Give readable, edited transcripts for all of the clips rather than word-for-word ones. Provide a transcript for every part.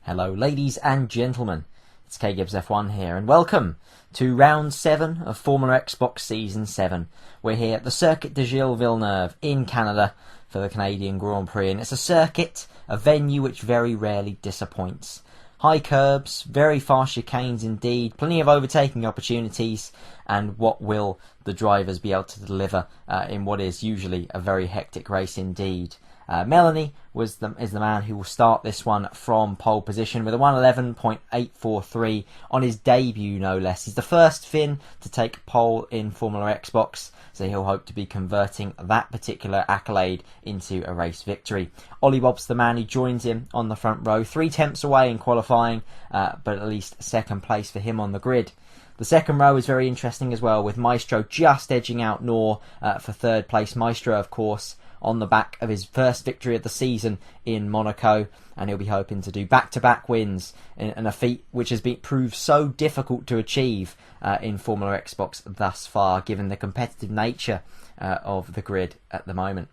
Hello ladies and gentlemen, it's KGibbsF1 here and welcome to round 7 of FormulaXbox Season 7. We're here at the Circuit de Gilles Villeneuve in Canada for the Canadian Grand Prix, and it's a circuit, a venue which very rarely disappoints. High curbs, very fast chicanes indeed, plenty of overtaking opportunities, and what will the drivers be able to deliver in what is usually a very hectic race indeed. Melanie is the man who will start this one from pole position with a 1:11.843 on his debut, no less. He's the first Finn to take pole in FormulaXbox, so he'll hope to be converting that particular accolade into a race victory. Ollie Bob's the man who joins him on the front row, 3 tenths away in qualifying, but at least second place for him on the grid. The second row is very interesting as well, with Maestro just edging out Nor for third place. Maestro, of course, on the back of his first victory of the season in Monaco, and he'll be hoping to do back-to-back wins in a feat which has been proved so difficult to achieve in FormulaXbox thus far, given the competitive nature of the grid at the moment.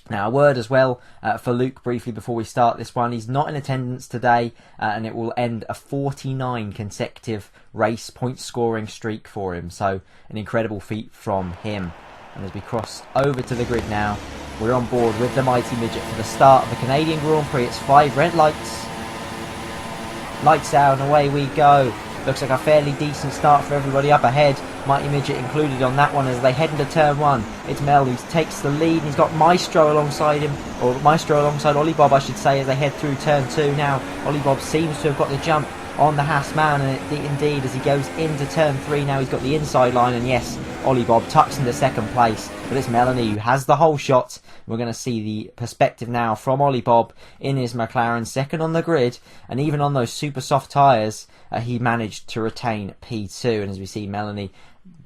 Now, a word as well for Luke briefly before we start this one. He's not in attendance today, and it will end a 49 consecutive race point scoring streak for him, so an incredible feat from him. And as we cross over to the grid now, we're on board with the Mighty Midget for the start of the Canadian Grand Prix. It's 5 red lights. Lights out and away we go. Looks like a fairly decent start for everybody up ahead. Mighty Midget included on that one as they head into turn 1. It's Mel who takes the lead, and he's got Maestro alongside him, or Maestro alongside Ollie Bob I should say, as they head through turn 2 now. Ollie Bob seems to have got the jump on the Haas man, and indeed as he goes into turn 3 now he's got the inside line, and yes, Ollie Bob tucks into second place, but it's Melanie who has the whole shot. We're going to see the perspective now from Ollie Bob in his McLaren, second on the grid, and even on those super soft tyres he managed to retain P2, and as we see Melanie,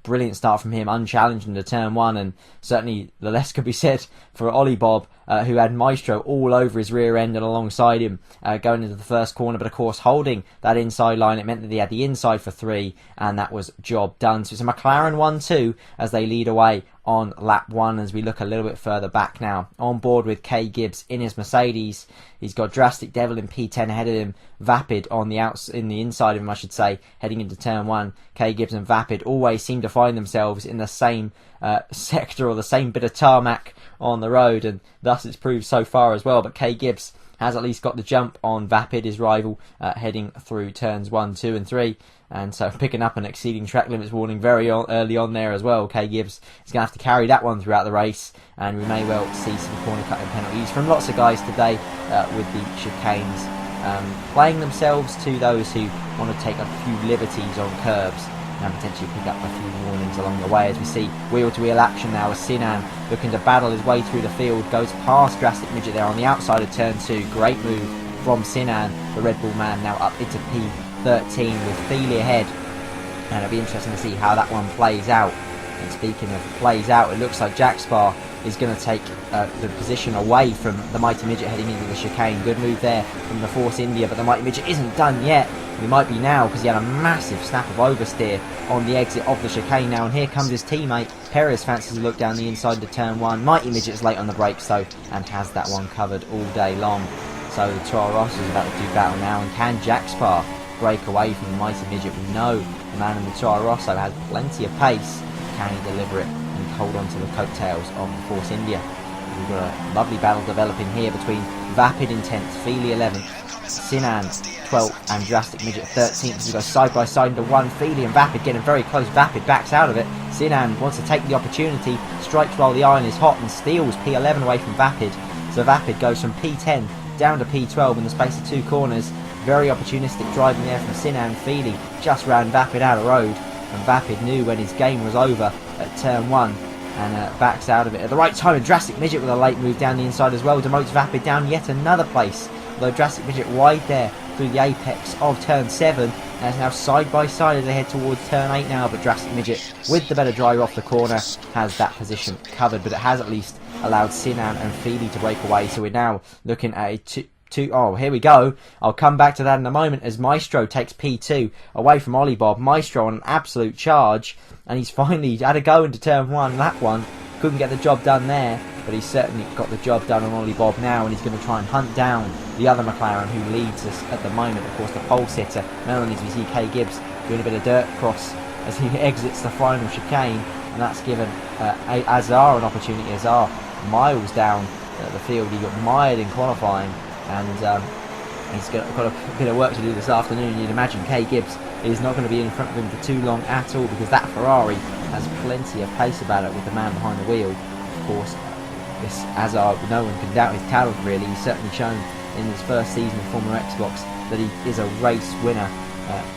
brilliant start from him, unchallenged into turn 1, and certainly the less could be said for Ollie Bob, who had Maestro all over his rear end and alongside him going into the first corner, but of course holding that inside line, it meant that he had the inside for 3, and that was job done. So it's a McLaren 1-2 as they lead away on lap 1. As we look a little bit further back now, on board with K Gibbs in his Mercedes. He's got Drastic Devil in P10 ahead of him, Vapid on the in the inside of him I should say, heading into turn 1. K Gibbs and Vapid always seem to find themselves in the same sector or the same bit of tarmac on the road, and thus it's proved so far as well. But K Gibbs has at least got the jump on Vapid, his rival, heading through turns 1, 2 and 3, and so picking up an exceeding track limits warning very early on there as well. K Gibbs is going to have to carry that one throughout the race, and we may well see some corner cutting penalties from lots of guys today with the chicanes playing themselves to those who want to take a few liberties on curbs and potentially pick up a few warnings along the way. As we see wheel-to-wheel action now as Sinan looking to battle his way through the field, goes past Drastic Midget there on the outside of turn 2. Great move from Sinan, the Red Bull man, now up into P13 with Feely ahead, and it'll be interesting to see how that one plays out. And speaking of plays out, it looks like Jaxter is going to take the position away from the Mighty Midget heading into the chicane. Good move there from the Force India, but the Mighty Midget isn't done yet. He might be now, because he had a massive snap of oversteer on the exit of the chicane now, and here comes his teammate. Perez fancies a look down the inside to turn 1. Mighty Midget's late on the brakes though, and has that one covered all day long. So the Toro Rosso is about to do battle now, and can Jaxter break away from the Mighty Midget? We know the man in the Toro Rosso has plenty of pace. Can he deliver it and hold on to the coattails of the Force India? We've got a lovely battle developing here between Vapid in 10th, Feely 11th, Sinan 12th, and Drastic Midget 13th. As we go side by side into 1, Feely and Vapid getting very close. Vapid backs out of it. Sinan wants to take the opportunity, strikes while the iron is hot, and steals P11 away from Vapid. So Vapid goes from P10 down to P12 in the space of 2 corners. Very opportunistic driving there from Sinan. Feely just ran Vapid out of road, and Vapid knew when his game was over at turn 1 and backs out of it at the right time. And Drastic Midget with a late move down the inside as well demotes Vapid down yet another place, although Drastic Midget wide there through the apex of turn 7, and is now side by side as they head towards turn 8 now. But Drastic Midget, with the better driver off the corner, has that position covered, but it has at least allowed Sinan and Feely to break away. So we're now looking at a oh, here we go. I'll come back to that in a moment as Maestro takes P2 away from Ollie Bob. Maestro on an absolute charge, and he's finally had a go into turn 1, lap 1, Couldn't get the job done there, but he's certainly got the job done on Ollie Bob now, and he's going to try and hunt down the other McLaren who leads us at the moment, of course, the pole sitter. Melanie, as we see Kay Gibbs doing a bit of dirt cross as he exits the final chicane, and that's given Azar an opportunity. Azar miles down the field. He got mired in qualifying, and he's got a bit of work to do this afternoon. You'd imagine Kay Gibbs is not going to be in front of him for too long at all, because that Ferrari has plenty of pace about it with the man behind the wheel. Of course, this Azar, no one can doubt his talent really. He's certainly shown in his first season of FormulaXbox that he is a race winner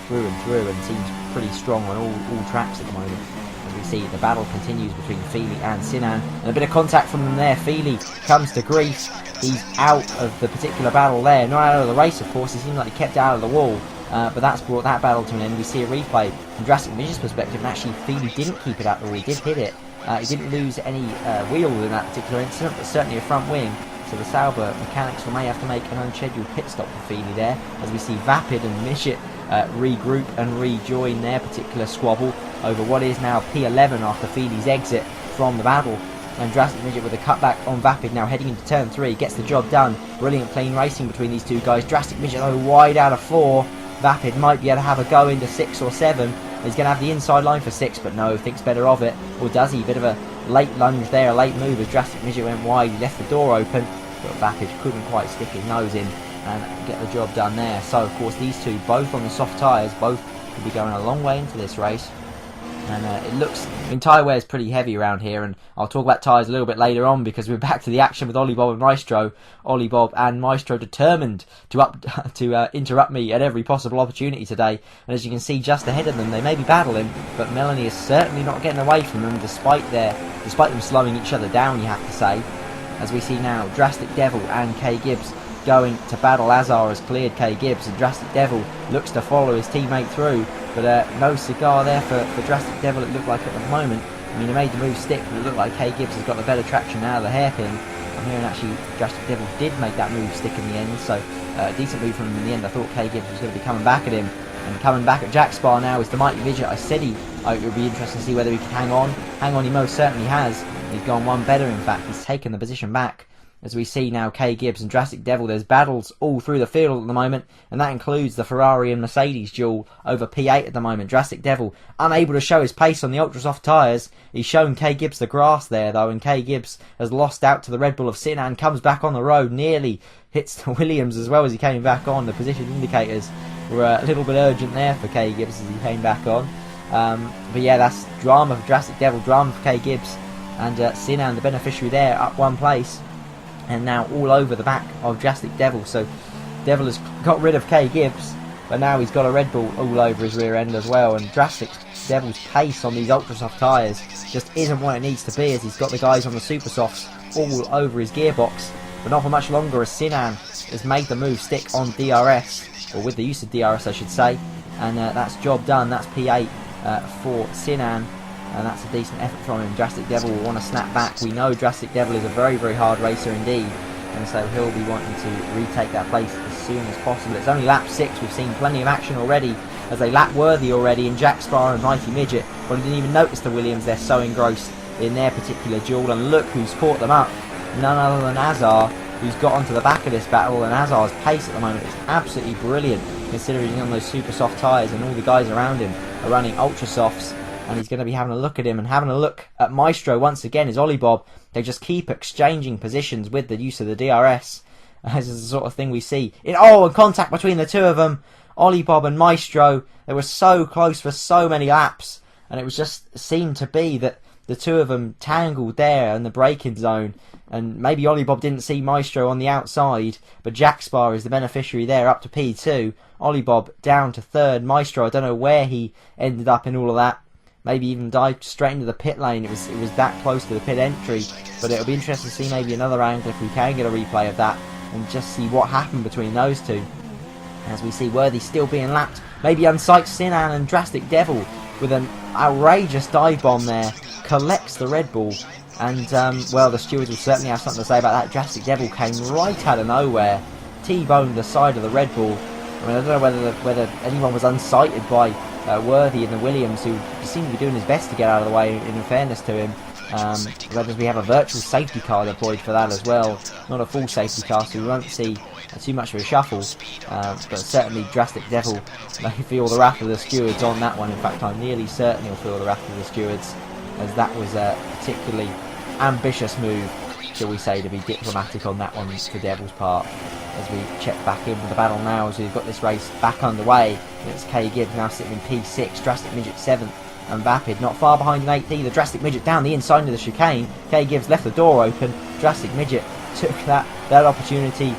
through and through, and seems pretty strong on all tracks at the moment. As we see, the battle continues between Feely and Sinan, and a bit of contact from them there. Feely comes to grief. He's out of the particular battle there, not out of the race of course. He seemed like he kept out of the wall, but that's brought that battle to an end. We see a replay from Drastic Midget's perspective, and actually Feely didn't keep it out of the wall. He did hit it. He didn't lose any wheel in that particular incident, but certainly a front wing. So the Sauber mechanics may have to make an unscheduled pit stop for Feely there, as we see Vapid and Midget regroup and rejoin their particular squabble over what is now P11 after Feely's exit from the battle. And Drastic Midget with a cutback on Vapid now heading into turn 3, gets the job done. Brilliant clean racing between these two guys. Drastic Midget though wide out of 4. Vapid might be able to have a go into 6 or 7. He's going to have the inside line for 6, but no, thinks better of it. Or does he? Bit of a late lunge there, a late move as Drastic Midget went wide. He left the door open, but Vapid couldn't quite stick his nose in and get the job done there. So of course these two, both on the soft tyres, both could be going a long way into this race. And it looks, I mean, tyre wear is pretty heavy around here, and I'll talk about tyres a little bit later on, because we're back to the action with Ollie Bob and Maestro. Ollie Bob and Maestro determined to interrupt me at every possible opportunity today. And as you can see just ahead of them, they may be battling, but Melanie is certainly not getting away from them, despite them slowing each other down, you have to say. As we see now, Drastic Devil and Kay Gibbs going to battle. Azar has cleared Kay Gibbs, and Drastic Devil looks to follow his teammate through, but no cigar there for Drastic Devil, it looked like at the moment. I mean, he made the move stick, but it looked like Kay Gibbs has got the better traction out of the hairpin. I'm hearing actually Drastic Devil did make that move stick in the end, so decent move from him in the end. I thought Kay Gibbs was going to be coming back at him, and coming back at Jaxter now is the Mighty Midget. I said it would be interesting to see whether he can hang on. Hang on, he most certainly has. He's gone one better, in fact. He's taken the position back. As we see now Kay Gibbs and Drastic Devil, there's battles all through the field at the moment, and that includes the Ferrari and Mercedes duel over P8 at the moment. Drastic Devil unable to show his pace on the ultra soft tyres. He's shown Kay Gibbs the grass there though, and Kay Gibbs has lost out to the Red Bull of Sinan, comes back on the road, nearly hits the Williams as well as he came back on. The position indicators were a little bit urgent there for Kay Gibbs as he came back on. But yeah, that's drama for Drastic Devil, drama for Kay Gibbs, and Sinan, the beneficiary there, up one place. And now all over the back of Drastic Devil. So Devil has got rid of Kay Gibbs, but now he's got a Red Bull all over his rear end as well. And Drastic Devil's pace on these ultra soft tyres just isn't what it needs to be, as he's got the guys on the super softs all over his gearbox. But not for much longer, as Sinan has made the move stick on DRS, or with the use of DRS I should say. And that's job done. That's P8 for Sinan. And that's a decent effort from him. Drastic Devil will want to snap back. We know Drastic Devil is a very, very hard racer indeed, and so he'll be wanting to retake that place as soon as possible. It's only lap 6. We've seen plenty of action already, as they lap Worthy already in Jaxter and Mighty Midget. But I didn't even notice the Williams. They're so engrossed in their particular duel, and look who's caught them up. None other than Azar, who's got onto the back of this battle, and Azar's pace at the moment is absolutely brilliant, considering he's on those super soft tyres and all the guys around him are running ultra softs. And he's going to be having a look at him, and having a look at Maestro once again is Ollie Bob. They just keep exchanging positions with the use of the DRS. This is the sort of thing we see. And contact between the two of them. Ollie Bob and Maestro, they were so close for so many laps, and it was just seemed to be that the two of them tangled there in the braking zone. And maybe Ollie Bob didn't see Maestro on the outside, but Jaxter is the beneficiary there, up to P2. Ollie Bob down to 3rd. Maestro, I don't know where he ended up in all of that. Maybe even dived straight into the pit lane. It was that close to the pit entry. But it'll be interesting to see maybe another angle if we can get a replay of that, and just see what happened between those two. As we see Worthy still being lapped. Maybe unsights Sinan, and Drastic Devil with an outrageous dive bomb there collects the Red Bull. And well, the stewards will certainly have something to say about that. Drastic Devil came right out of nowhere, T-boned the side of the Red Bull. I mean, I don't know whether anyone was unsighted by Worthy and the Williams, who seemed to be doing his best to get out of the way, in fairness to him. Whether we have a virtual safety car deployed for that as well, not a full safety car, so we won't see too much of a shuffle, but certainly Drastic Devil may feel the wrath of the stewards on that one. In fact, I'm nearly certain he'll feel the wrath of the stewards, as that was a particularly ambitious move, shall we say, to be diplomatic on that one for Devil's part. As we check back in with the battle now, as we've got this race back underway. It's K Gibbs now sitting in P6, Drastic Midget 7th, and Vapid not far behind in 8th either. Drastic Midget down the inside of the chicane. K Gibbs left the door open. Drastic Midget took that opportunity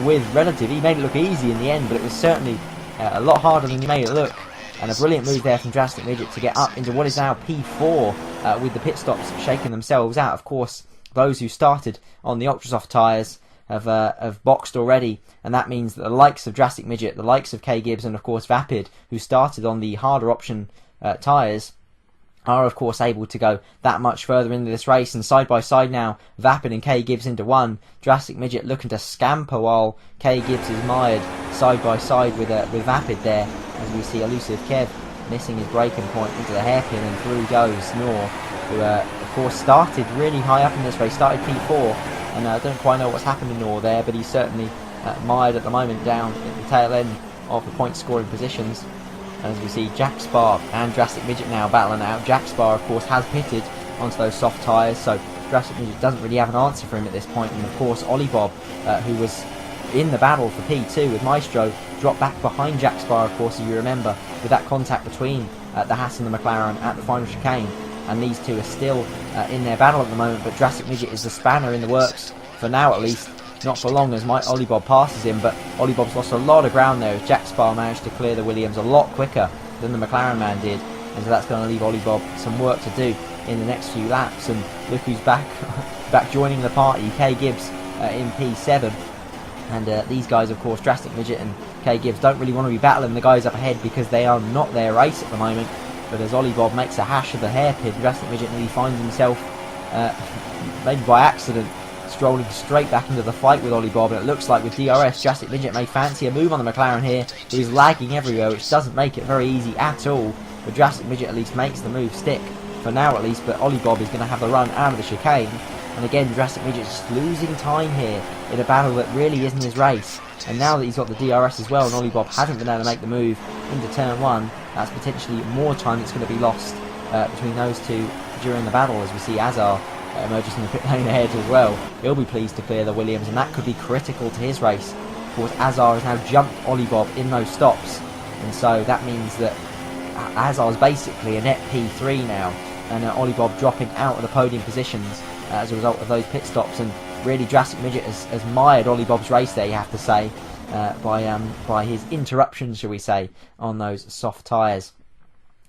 with relative. He made it look easy in the end, but it was certainly a lot harder than he made it look. And a brilliant move there from Drastic Midget to get up into what is now P4 with the pit stops shaking themselves out. Of course, those who started on the ultra soft tyres have boxed already, and that means that the likes of Drastic Midget, the likes of K Gibbs, and of course Vapid, who started on the harder option tyres, are of course able to go that much further into this race. And side by side now, Vapid and K Gibbs into one. Drastic Midget looking to scamper while K Gibbs is mired side by side with Vapid there, as we see EIusiveKev missing his braking point into the hairpin, and through goes Nor, who of course started really high up in this race, started P4, and I don't quite know what's happened to Nor there, but he's certainly mired at the moment down at the tail end of the point scoring positions. And as we see Jaxter and Drastic Midget now battling out. Jaxter of course has pitted onto those soft tyres, so Drastic Midget doesn't really have an answer for him at this point. And of course Olliebob, who was in the battle for P2 with Maestro, dropped back behind Jaxter, of course, as you remember, with that contact between the Haas and the McLaren at the final chicane. And these two are still in their battle at the moment, but Drastic Midget is the spanner in the works, for now at least. Not for long, as Olliebob passes him, but Olliebob's lost a lot of ground there, as Jaxter managed to clear the Williams a lot quicker than the McLaren man did, and so that's going to leave Olliebob some work to do in the next few laps. And look who's back joining the party, K Gibbs in P7. And these guys, of course, Drastic Midget and K Gibbs, don't really want to be battling the guys up ahead because they are not their race at the moment. But as Olliebob makes a hash of the hairpin, Drastic Midget nearly finds himself, maybe by accident, strolling straight back into the fight with Olliebob. And it looks like with DRS, Drastic Midget may fancy a move on the McLaren here, who is lagging everywhere, which doesn't make it very easy at all. But Drastic Midget at least makes the move stick, for now at least. But Olliebob is going to have the run out of the chicane. And again, Drastic Midget just losing time here in a battle that really isn't his race. And now that he's got the DRS as well, and Olliebob hasn't been able to make the move into turn 1, that's potentially more time that's going to be lost between those two during the battle, as we see Azar emerges from the pit lane ahead as well. He'll be pleased to clear the Williams, and that could be critical to his race. Of course, Azar has now jumped Olliebob in those stops, and so that means that Azar's basically a net P3 now, and Olliebob dropping out of the podium positions as a result of those pit stops. And really, Drastic Midget has mired Olliebob's race there, you have to say, by his interruptions, shall we say, on those soft tyres.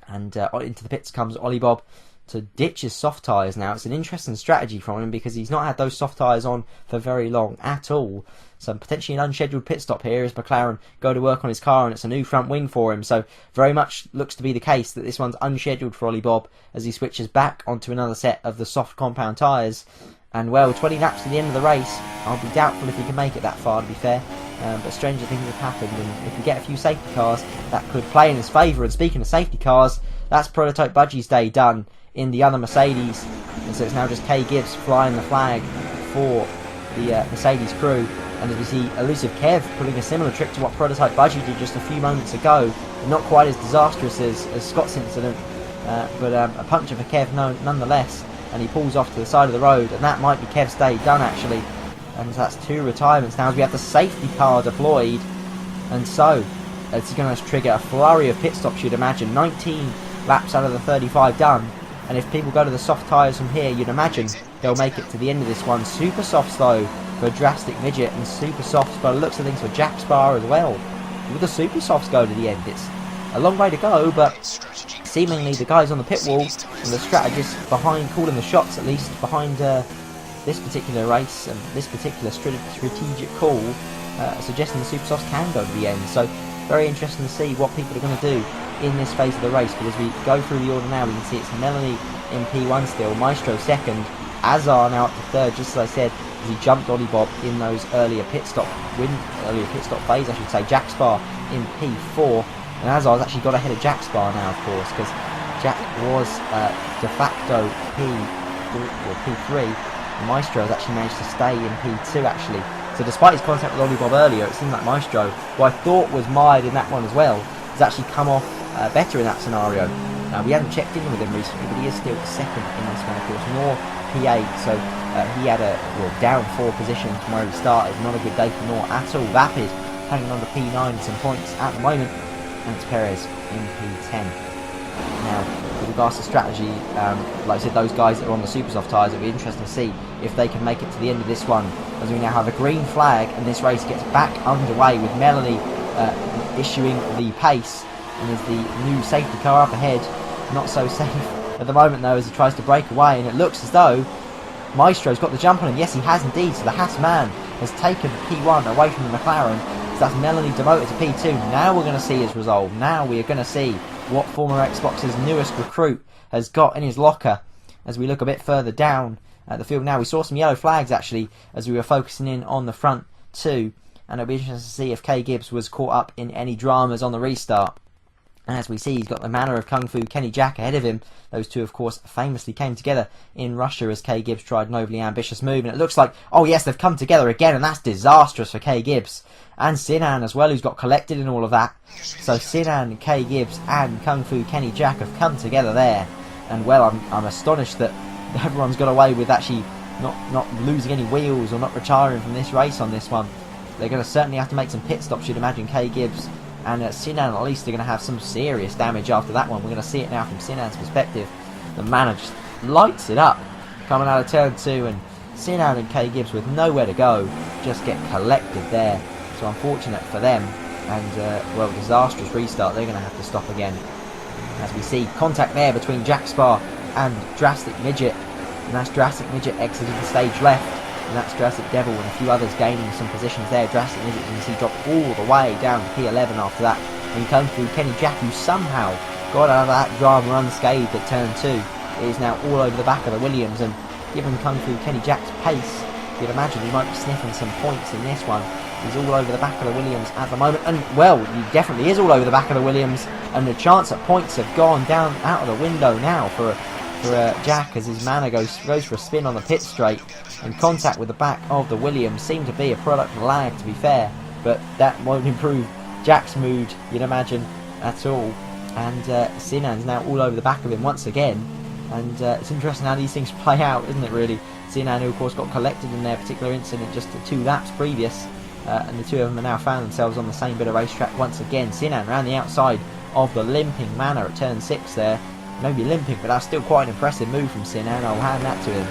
And into the pits comes Olliebob to ditch his soft tyres now. It's an interesting strategy from him because he's not had those soft tyres on for very long at all. So potentially an unscheduled pit stop here as McLaren go to work on his car, and it's a new front wing for him. So very much looks to be the case that this one's unscheduled for Olliebob as he switches back onto another set of the soft compound tyres. And well, 20 laps to the end of the race, I'll be doubtful if he can make it that far, to be fair. But stranger things have happened, and if we get a few safety cars, that could play in his favour. And speaking of safety cars, that's PrototypBudgiE's day done in the other Mercedes, and so it's now just K Gibbs flying the flag for the Mercedes crew. And as we see EIusiveKev pulling a similar trick to what PrototypBudgiE did just a few moments ago, not quite as disastrous as Scott's incident, but a puncture for Kev nonetheless, and he pulls off to the side of the road, and that might be Kev's day done actually. And that's 2 retirements now as we have the safety car deployed, and so it's going to trigger a flurry of pit stops, you'd imagine. 19 laps out of the 35 done, and if people go to the soft tyres from here, you'd imagine they'll make it to the end of this one. Super softs though for Drastic Midget, and super softs by the looks of things for Jaxter as well. Will the super softs go to the end? It's a long way to go, but seemingly the guys on the pit wall and the strategists behind calling the shots, at least behind this particular race and this particular strategic call, suggesting the super softs can go to the end. So very interesting to see what people are going to do in this phase of the race. But as we go through the order now, we can see it's Melanie in P1 still, Maestro second, Azar now up to third, just as I said, as he jumped Olliebob in those earlier pit stop phase, I should say. Jaxter in P4, and Azar's actually got ahead of Jaxter now, of course, because Jack was de facto or P3. And Maestro has actually managed to stay in P2 actually. So despite his contact with Ollie earlier, it seems like Maestro, who I thought was mired in that one as well, has actually come off better in that scenario. Now, we haven't checked in with him recently, but he is still second in this one, of course. Nor P8, so he had a down 4 position from where he started. Not a good day for Nor at all. Vapid hanging on to P9 some points at the moment, and it's Perez in P10. Now, with regards to strategy, like I said, those guys that are on the super soft tyres, it'll be interesting to see if they can make it to the end of this one, as we now have a green flag and this race gets back underway with Melanie issuing the pace, and there's the new safety car up ahead. Not so safe at the moment though, as he tries to break away, and it looks as though Maestro's got the jump on him. Yes, he has indeed. So the Haas man has taken P1 away from the McLaren. So that's Melanie demoted to P2. Now we're going to see his resolve. Now we are going to see what FormulaXbox's newest recruit has got in his locker. As we look a bit further down at the field now, we saw some yellow flags actually as we were focusing in on the front two, and it'll be interesting to see if K Gibbs was caught up in any dramas on the restart. And as we see, he's got the manner of Kung Fu Kenny Jack ahead of him. Those two, of course, famously came together in Russia as K Gibbs tried an overly ambitious move. And it looks like, oh yes, they've come together again, and that's disastrous for K Gibbs. And Sinan as well, who's got collected in all of that. So Sinan, K Gibbs, and Kung Fu Kenny Jack have come together there. And well, I'm astonished that everyone's got away with actually not losing any wheels or not retiring from this race on this one. They're going to certainly have to make some pit stops, you'd imagine, K Gibbs. And Sinan, at least, they're going to have some serious damage after that one. We're going to see it now from Sinan's perspective. The man just lights it up coming out of turn 2, and Sinan and K Gibbs with nowhere to go just get collected there. So unfortunate for them, and well, disastrous restart. They're going to have to stop again. As we see contact there between Jaxter and Drastic Midget, and that's Drastic Midget exiting the stage left. And that's Drastic Devil and a few others gaining some positions there. Drastic Midget, you can see, dropped all the way down to P11 after that. And Kung Fu Kenny Jack, who somehow got out of that drama unscathed at turn 2, is now all over the back of the Williams. And given Kung Fu Kenny Jack's pace, you'd imagine he might be sniffing some points in this one. He's all over the back of the Williams at the moment. And, well, he definitely is all over the back of the Williams. And the chance at points have gone down out of the window now for Jack, as his manor goes for a spin on the pit straight, and contact with the back of the Williams seemed to be a product of lag, to be fair, but that won't improve Jack's mood, you'd imagine, at all. And Sinan's now all over the back of him once again, and it's interesting how these things play out, isn't it, really? Sinan, who of course got collected in their particular incident just 2 laps previous, and the two of them have now found themselves on the same bit of racetrack once again. Sinan around the outside of the limping manor at turn 6 there. Maybe limping, but that's still quite an impressive move from Sinan. I'll hand that to him.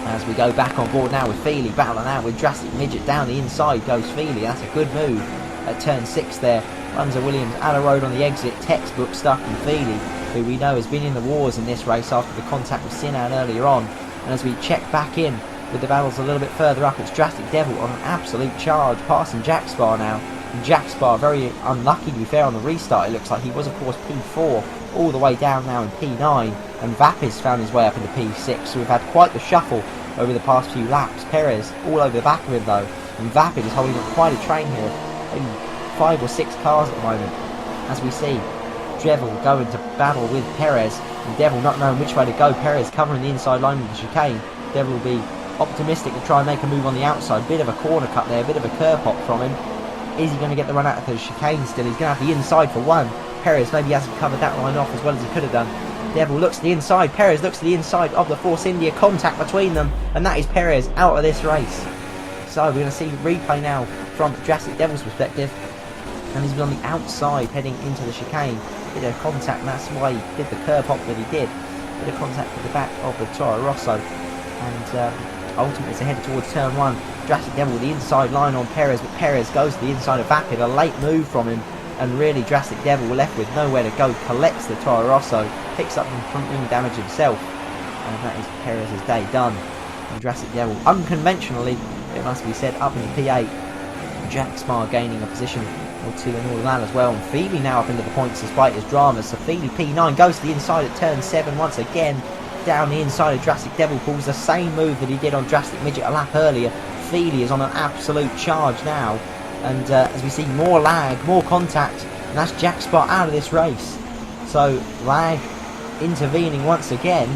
As we go back on board now with Feely, battling out with Drastic Midget down the inside goes Feely. That's a good move at turn 6 there. Runs a Williams out of road on the exit, textbook stuff from Feely, who we know has been in the wars in this race after the contact with Sinan earlier on. And as we check back in with the battles a little bit further up, it's Drastic Devil on an absolute charge, passing Jaxter now. And Jaxter very unlucky, to be fair, on the restart. It looks like he was, of course, P4 all the way down now in P9, and Vapid's found his way up into P6. So we've had quite the shuffle over the past few laps. Perez all over the back of him though, and Vapid is holding up quite a train here, maybe 5 or 6 cars at the moment. As we see Devil going to battle with Perez, and Devil not knowing which way to go. Perez covering the inside line of the chicane. Devil will be optimistic to try and make a move on the outside. Bit of a corner cut there, bit of a curb hop from him. Is he going to get the run out of the chicane still? He's going to have the inside for one. Perez maybe hasn't covered that line off as well as he could have done. Devil looks to the inside. Perez looks to the inside of the Force India. Contact between them, and that is Perez out of this race. So we're going to see replay now from Drastic Devil's perspective, and he's been on the outside heading into the chicane. Bit of contact, and that's why he did the curb hop that he did. Bit of contact with the back of the Toro Rosso, and ultimately it's headed towards turn 1. Drastic Devil with the inside line on Perez, but Perez goes to the inside of Vapid. A late move from him, and really Drastic Devil left with nowhere to go. Collects the Toro Rosso, picks up some front wing damage himself, and that is Perez's day done. And Drastic Devil, unconventionally, it must be said, up into P8. Jaxter gaining a position or 2 and all of that as well. And Feely now up into the points despite his dramas. So Feely P9 goes to the inside at turn 7 once again. Down the inside of Drastic Devil, pulls the same move that he did on Drastic Midget a lap earlier. Feely is on an absolute charge now, and as we see, more lag, more contact, and that's Jaxter out of this race. So lag intervening once again,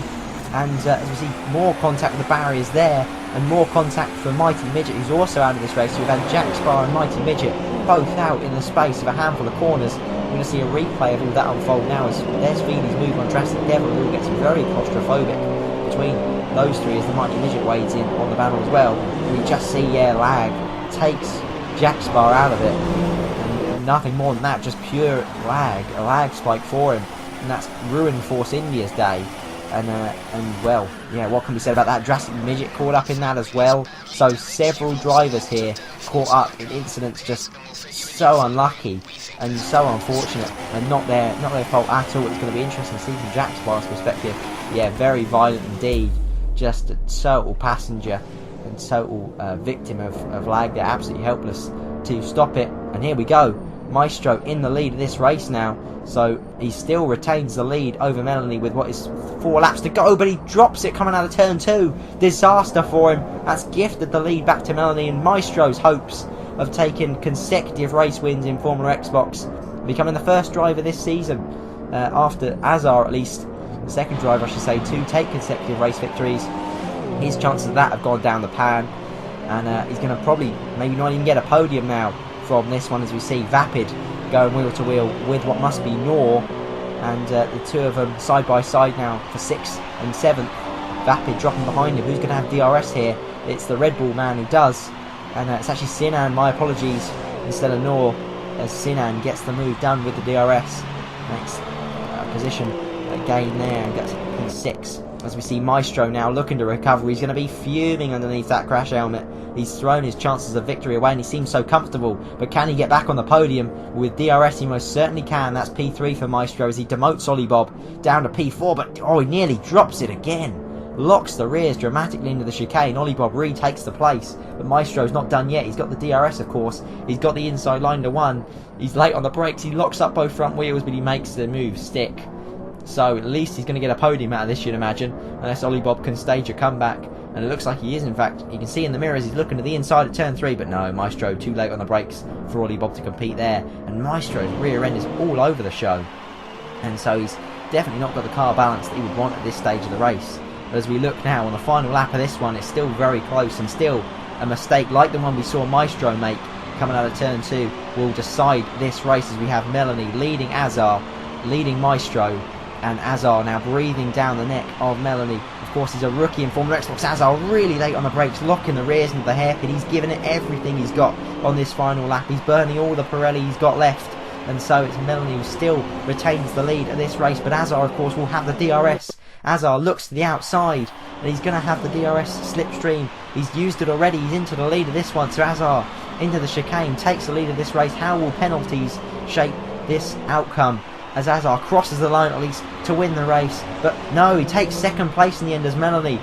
And as we see, more contact with the barriers there, and more contact for Mighty Midget, who's also out of this race. So we've had Jaxter and Mighty Midget both out in the space of a handful of corners. We're going to see a replay of all that unfold now as there's Feely's move on Drastic Devil, who gets very claustrophobic between those three as the Mighty Midget wades in on the battle as well. And we just see, lag takes Jaxter out of it, and nothing more than that, just pure lag, a lag spike for him, and that's ruined Force India's day. And well, what can be said about that? Drastic Midget caught up in that as well. So several drivers here caught up in incidents just so unlucky and so unfortunate, and not their fault at all. It's going to be interesting to see from Jaxter's perspective. Very violent indeed. Just a total passenger and total victim of lag. They're absolutely helpless to stop it. And here we go. Maestro in the lead of this race now. So he still retains the lead over Melanie with what is 4 laps to go, but he drops it coming out of turn 2. Disaster for him. That's gifted the lead back to Melanie, and Maestro's hopes of taking consecutive race wins in FormulaXbox, becoming the first driver this season, after Azar at least, the second driver I should say, to take consecutive race victories. His chances of that have gone down the pan, and he's going to probably maybe not even get a podium now from this one, as we see Vapid going wheel to wheel with what must be Nor, and the two of them side by side now for 6th and 7th. Vapid dropping behind him. Who's going to have DRS here? It's the Red Bull man who does, and it's actually Sinan, my apologies, instead of Nor, as Sinan gets the move done with the DRS. Makes position gain there and gets in 6th. As we see Maestro now looking to recover. He's going to be fuming underneath that crash helmet. He's thrown his chances of victory away, and he seems so comfortable. But can he get back on the podium? With DRS he most certainly can. That's P3 for Maestro as he demotes Ollie Bob down to P4. But he nearly drops it again. Locks the rears dramatically into the chicane. Ollie Bob retakes the place. But Maestro's not done yet. He's got the DRS, of course. He's got the inside line to 1. He's late on the brakes. He locks up both front wheels, but he makes the move stick. So at least he's going to get a podium out of this, you'd imagine, unless Ollie Bob can stage a comeback. And it looks like he is, in fact. You can see in the mirrors he's looking to the inside at turn 3, but no, Maestro too late on the brakes for Ollie Bob to compete there. And Maestro's rear end is all over the show, and so he's definitely not got the car balance that he would want at this stage of the race. But as we look now on the final lap of this one, it's still very close, and still a mistake like the one we saw Maestro make coming out of turn 2 will decide this race, as we have Melanie leading Azar, leading Maestro, and Azar now breathing down the neck of Melanie. Of course, he's a rookie in FormulaXbox. Azar really late on the brakes, locking the rears into the hairpin. He's given it everything he's got on this final lap. He's burning all the Pirelli he's got left. And so it's Melanie who still retains the lead at this race. But Azar, of course, will have the DRS. Azar looks to the outside, and he's going to have the DRS slipstream. He's used it already. He's into the lead of this one. So Azar into the chicane takes the lead of this race. How will penalties shape this outcome? As Azar crosses the line at least to win the race, but no, he takes 2nd place in the end as Melanie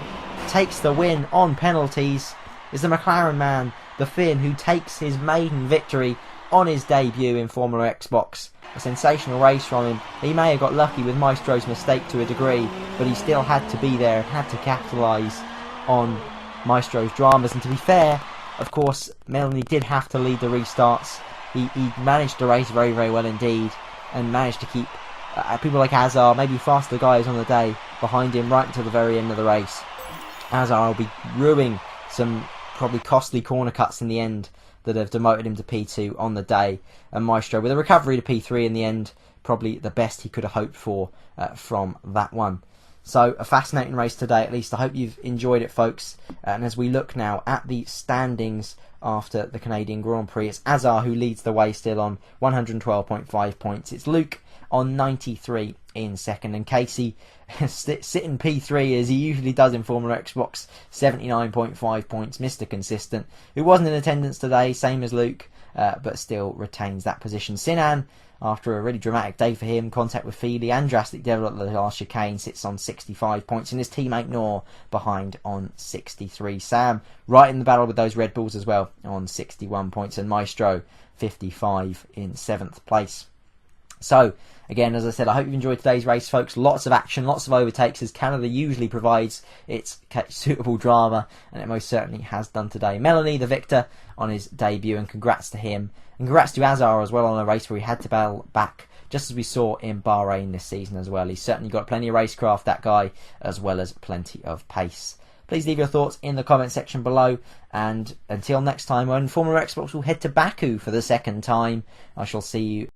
takes the win on penalties. Is the McLaren man, the Finn, who takes his maiden victory on his debut in FormulaXbox. A sensational race from him. He may have got lucky with Maestro's mistake to a degree, but he still had to be there and had to capitalise on Maestro's dramas. And to be fair, of course, Melanie did have to lead the restarts. He managed the race very, very well indeed, and managed to keep people like Azar, maybe faster guys on the day, behind him right until the very end of the race. Azar will be ruining some probably costly corner cuts in the end that have demoted him to P2 on the day. And Maestro with a recovery to P3 in the end, probably the best he could have hoped for from that one. So a fascinating race today, at least. I hope you've enjoyed it, folks. And as we look now at the standings after the Canadian Grand Prix, it's Azar who leads the way still on 112.5 points. It's Luke on 93 in 2nd, and Casey sitting P3 as he usually does in FormulaXbox, 79.5 points, Mr. Consistent, who wasn't in attendance today, same as Luke, but still retains that position. Sinan, after a really dramatic day for him, contact with Feely and Drastic Devil at the last chicane, sits on 65 points, and his teammate Nor behind on 63. Sam right in the battle with those Red Bulls as well on 61 points, and Maestro 55 in 7th place. So, again, as I said, I hope you've enjoyed today's race, folks. Lots of action, lots of overtakes, as Canada usually provides its suitable drama, and it most certainly has done today. Melanie, the victor, on his debut, and congrats to him. And congrats to Azar as well on a race where he had to battle back just as we saw in Bahrain this season as well. He's certainly got plenty of racecraft, that guy, as well as plenty of pace. Please leave your thoughts in the comment section below, and until next time when Formula Xbox will head to Baku for the second time, I shall see you